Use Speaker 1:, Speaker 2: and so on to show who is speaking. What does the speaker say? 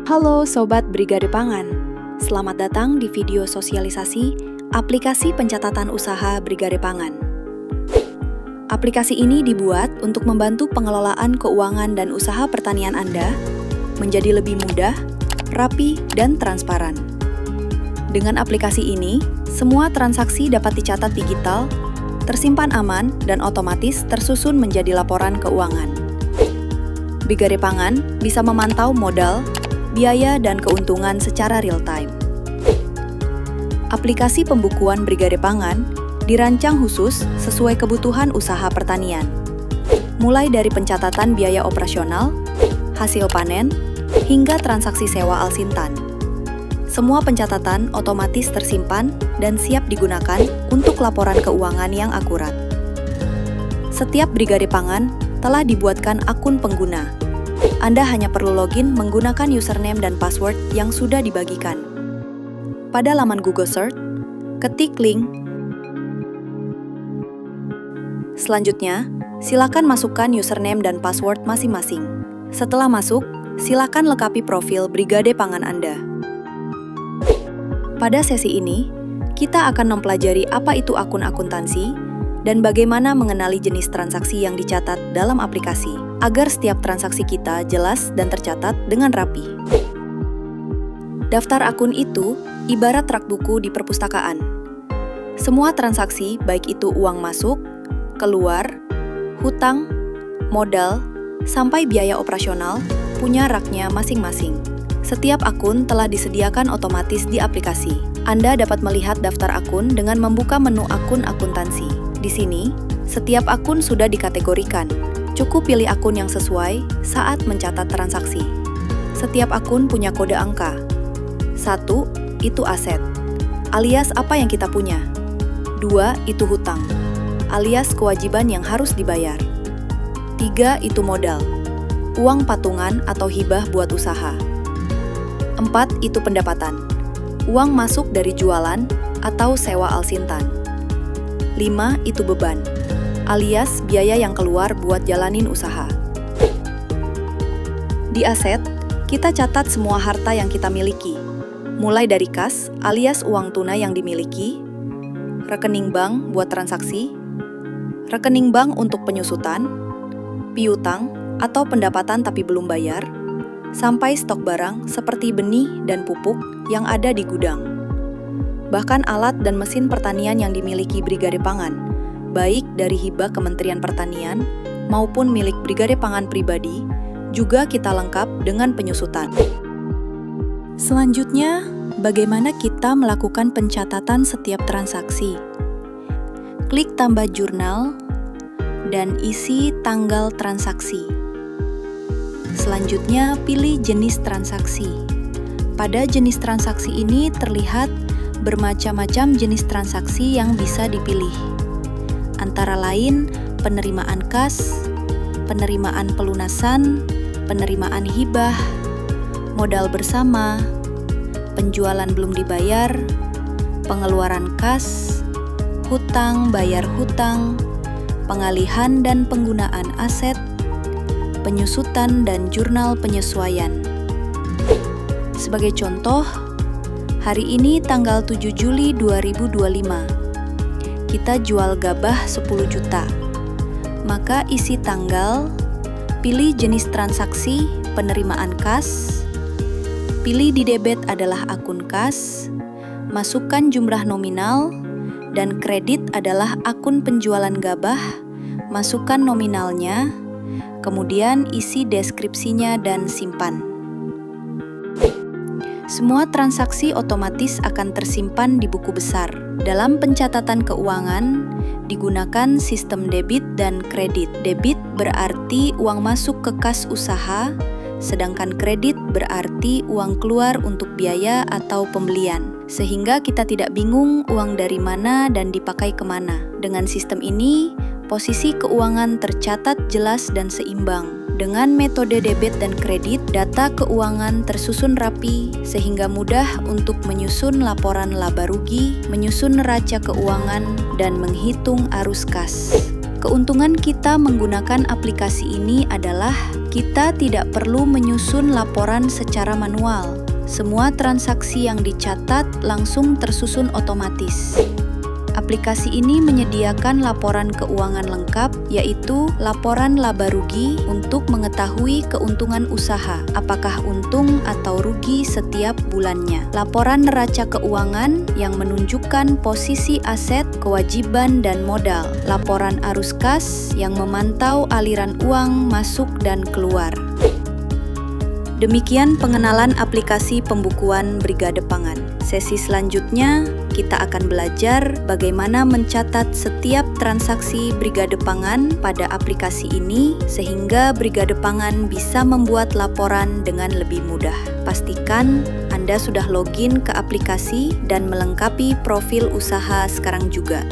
Speaker 1: Halo Sobat Brigade Pangan, selamat datang di video sosialisasi aplikasi pencatatan usaha Brigade Pangan. Aplikasi ini dibuat untuk membantu pengelolaan keuangan dan usaha pertanian Anda menjadi lebih mudah, rapi, dan transparan. Dengan aplikasi ini, semua transaksi dapat dicatat digital, tersimpan aman, dan otomatis tersusun menjadi laporan keuangan. Brigade Pangan bisa memantau modal, biaya, dan keuntungan secara real-time. Aplikasi pembukuan Brigade Pangan dirancang khusus sesuai kebutuhan usaha pertanian, mulai dari pencatatan biaya operasional, hasil panen, hingga transaksi sewa alsintan. Semua pencatatan otomatis tersimpan dan siap digunakan untuk laporan keuangan yang akurat. Setiap Brigade Pangan telah dibuatkan akun pengguna. Anda hanya perlu login menggunakan username dan password yang sudah dibagikan. Pada laman Google Search, ketik link. Selanjutnya, silakan masukkan username dan password masing-masing. Setelah masuk, silakan lengkapi profil Brigade Pangan Anda. Pada sesi ini, kita akan mempelajari apa itu akun akuntansi dan bagaimana mengenali jenis transaksi yang dicatat dalam aplikasi, agar setiap transaksi kita jelas dan tercatat dengan rapi. Daftar akun itu ibarat rak buku di perpustakaan. Semua transaksi, baik itu uang masuk, keluar, hutang, modal, sampai biaya operasional, punya raknya masing-masing. Setiap akun telah disediakan otomatis di aplikasi. Anda dapat melihat daftar akun dengan membuka menu akun akuntansi. Di sini, setiap akun sudah dikategorikan. Cukup pilih akun yang sesuai saat mencatat transaksi. Setiap akun punya kode angka. 1. Itu aset, alias apa yang kita punya. 2. Itu hutang, alias kewajiban yang harus dibayar. 3. Itu modal, uang patungan atau hibah buat usaha. 4. Itu pendapatan, uang masuk dari jualan atau sewa alsintan. 5. Itu beban, alias biaya yang keluar buat jalanin usaha. Di aset, kita catat semua harta yang kita miliki, mulai dari kas alias uang tunai yang dimiliki, rekening bank buat transaksi, rekening bank untuk penyusutan, piutang atau pendapatan tapi belum bayar, sampai stok barang seperti benih dan pupuk yang ada di gudang. Bahkan alat dan mesin pertanian yang dimiliki Brigade Pangan, baik dari hibah Kementerian Pertanian maupun milik Brigade Pangan pribadi, juga kita lengkap dengan penyusutan. Selanjutnya, bagaimana kita melakukan pencatatan setiap transaksi? Klik tambah jurnal dan isi tanggal transaksi. Selanjutnya, pilih jenis transaksi. Pada jenis transaksi ini terlihat bermacam-macam jenis transaksi yang bisa dipilih. Antara lain, penerimaan kas, penerimaan pelunasan, penerimaan hibah, modal bersama, penjualan belum dibayar, pengeluaran kas, hutang bayar hutang, pengalihan dan penggunaan aset, penyusutan dan jurnal penyesuaian. Sebagai contoh, hari ini tanggal 7 Juli 2025, kita jual gabah 10 juta. Maka isi tanggal, pilih jenis transaksi penerimaan kas, pilih di debit adalah akun kas, masukkan jumlah nominal, dan kredit adalah akun penjualan gabah, masukkan nominalnya, kemudian isi deskripsinya dan simpan. Semua transaksi otomatis akan tersimpan di buku besar. Dalam pencatatan keuangan, digunakan sistem debit dan kredit. Debit berarti uang masuk ke kas usaha, sedangkan kredit berarti uang keluar untuk biaya atau pembelian. Sehingga kita tidak bingung uang dari mana dan dipakai kemana. Dengan sistem ini, posisi keuangan tercatat jelas dan seimbang. Dengan metode debit dan kredit, data keuangan tersusun rapi sehingga mudah untuk menyusun laporan laba rugi, menyusun neraca keuangan, dan menghitung arus kas. Keuntungan kita menggunakan aplikasi ini adalah kita tidak perlu menyusun laporan secara manual. Semua transaksi yang dicatat langsung tersusun otomatis. Aplikasi ini menyediakan laporan keuangan lengkap, yaitu laporan laba rugi untuk mengetahui keuntungan usaha, apakah untung atau rugi setiap bulannya. Laporan neraca keuangan yang menunjukkan posisi aset, kewajiban, dan modal. Laporan arus kas yang memantau aliran uang masuk dan keluar. Demikian pengenalan aplikasi pembukuan Brigade Pangan. Sesi selanjutnya, kita akan belajar bagaimana mencatat setiap transaksi Brigade Pangan pada aplikasi ini sehingga Brigade Pangan bisa membuat laporan dengan lebih mudah. Pastikan Anda sudah login ke aplikasi dan melengkapi profil usaha sekarang juga.